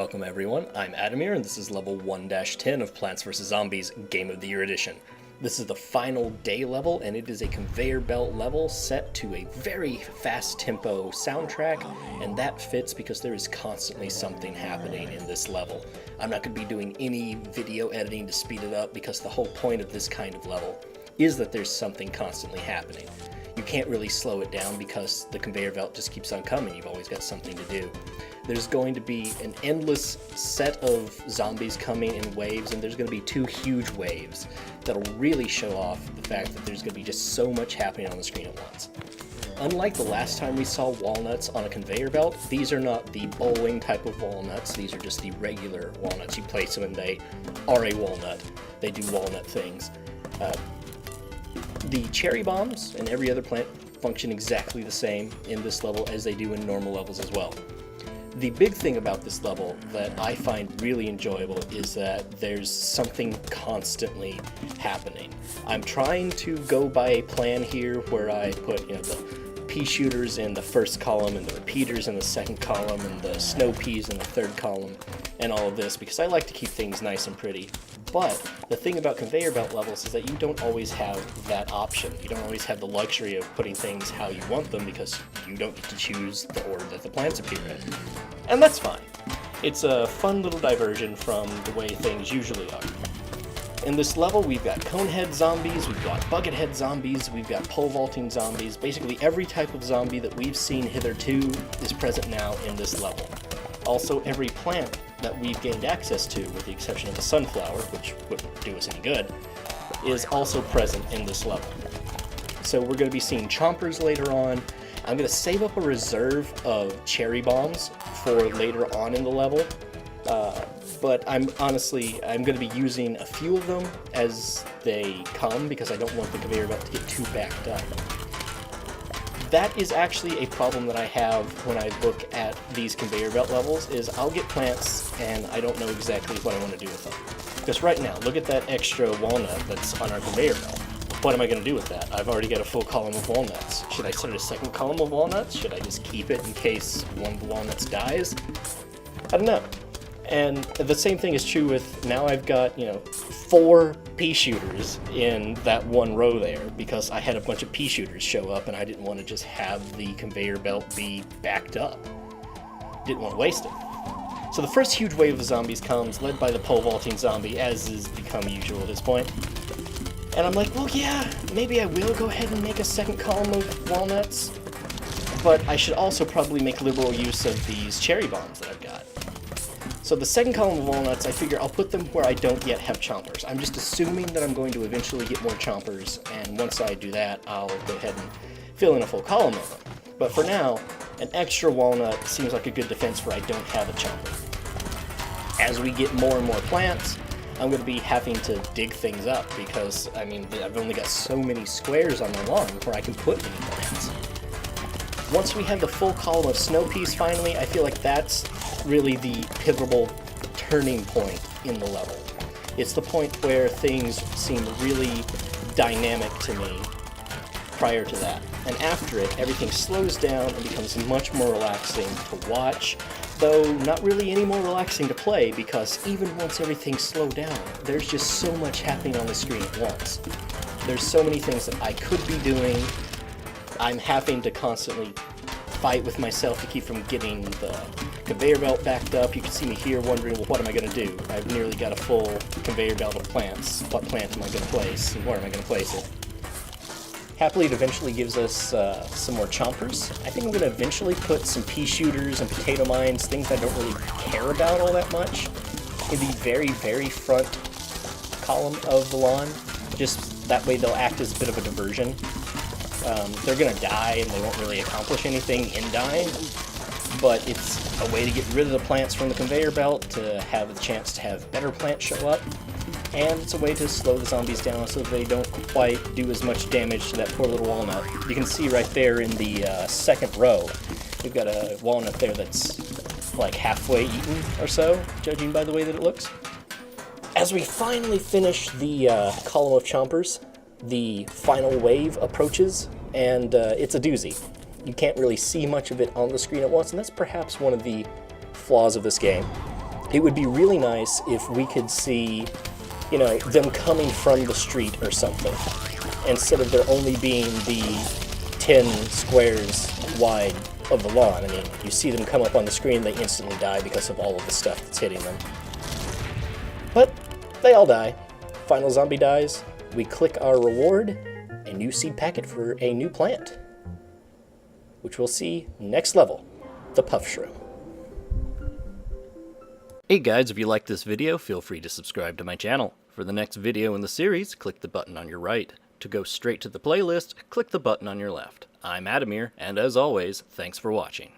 Welcome everyone, I'm Addamere and this is level 1-10 of Plants vs. Zombies Game of the Year Edition. This is the final day level and it is a conveyor belt level set to a very fast tempo soundtrack, and that fits because there is constantly something happening in this level. I'm not going to be doing any video editing to speed it up because the whole point of this kind of level is that there's something constantly happening. You can't really slow it down because the conveyor belt just keeps on coming. You've always got something to do. There's going to be an endless set of zombies coming in waves, and there's going to be two huge waves that'll really show off the fact that there's going to be just so much happening on the screen at once. Unlike the last time we saw walnuts on a conveyor belt, these are not the bowling type of walnuts. These are just the regular walnuts. You place them and they are a walnut. They do walnut things. The cherry bombs and every other plant function exactly the same in this level as they do in normal levels as well. The big thing about this level that I find really enjoyable is that there's something constantly happening. I'm trying to go by a plan here where I put, the pea shooters in the first column and the repeaters in the second column and the snow peas in the third column and all of this because I like to keep things nice and pretty. But the thing about conveyor belt levels is that you don't always have that option. You don't always have the luxury of putting things how you want them because you don't get to choose the order that the plants appear in. And that's fine. It's a fun little diversion from the way things usually are. In this level, we've got conehead zombies, we've got buckethead zombies, we've got pole vaulting zombies. Basically every type of zombie that we've seen hitherto is present now in this level. Also, every plant that we've gained access to, with the exception of the sunflower, which wouldn't do us any good, is also present in this level. So we're going to be seeing chompers later on. I'm going to save up a reserve of cherry bombs for later on in the level, but I'm going to be using a few of them as they come because I don't want the conveyor belt to get too backed up. That is actually a problem that I have when I look at these conveyor belt levels, is I'll get plants and I don't know exactly what I want to do with them. Because right now, look at that extra walnut that's on our conveyor belt. What am I going to do with that? I've already got a full column of walnuts. Should I start a second column of walnuts? Should I just keep it in case one of the walnuts dies? I don't know. And the same thing is true with, now I've got, 4 pea shooters in that one row there because I had a bunch of pea shooters show up and I didn't want to just have the conveyor belt be backed up. Didn't want to waste it. So the first huge wave of zombies comes, led by the pole vaulting zombie, as is become usual at this point. And I'm like, well, yeah, maybe I will go ahead and make a second column of walnuts, but I should also probably make liberal use of these cherry bombs that I've got. So the second column of walnuts, I figure I'll put them where I don't yet have chompers. I'm just assuming that I'm going to eventually get more chompers, and once I do that, I'll go ahead and fill in a full column of them. But for now, an extra walnut seems like a good defense where I don't have a chomper. As we get more and more plants, I'm going to be having to dig things up because, I've only got so many squares on the lawn where I can put any plants. Once we have the full column of snow peas finally, I feel like that's really the pivotal turning point in the level. It's the point where things seem really dynamic to me prior to that. And after it, everything slows down and becomes much more relaxing to watch, though not really any more relaxing to play because even once everything's slowed down, there's just so much happening on the screen at once. There's so many things that I could be doing. I'm having to constantly fight with myself to keep from getting the conveyor belt backed up. You can see me here wondering, well, what am I going to do? I've nearly got a full conveyor belt of plants. What plant am I going to place, and where am I going to place it? Happily, it eventually gives us some more chompers. I think I'm going to eventually put some pea shooters and potato mines, things I don't really care about all that much, in the very, very front column of the lawn. Just that way they'll act as a bit of a diversion. They're going to die and they won't really accomplish anything in dying, but it's a way to get rid of the plants from the conveyor belt, to have the chance to have better plants show up, and it's a way to slow the zombies down so they don't quite do as much damage to that poor little walnut. You can see right there in the second row, we've got a walnut there that's like halfway eaten or so, judging by the way that it looks. As we finally finish the column of chompers, the final wave approaches, and it's a doozy. You can't really see much of it on the screen at once, and that's perhaps one of the flaws of this game. It would be really nice if we could see, you know, them coming from the street or something, instead of there only being the 10 squares wide of the lawn. I mean, you see them come up on the screen, they instantly die because of all of the stuff that's hitting them. But they all die. Final zombie dies, we click our reward, a new seed packet for a new plant, which we'll see next level, the puff shroom. Hey guys, if you liked this video, feel free to subscribe to my channel. For the next video in the series, click the button on your right. To go straight to the playlist, click the button on your left. I'm Addamere, and as always, thanks for watching.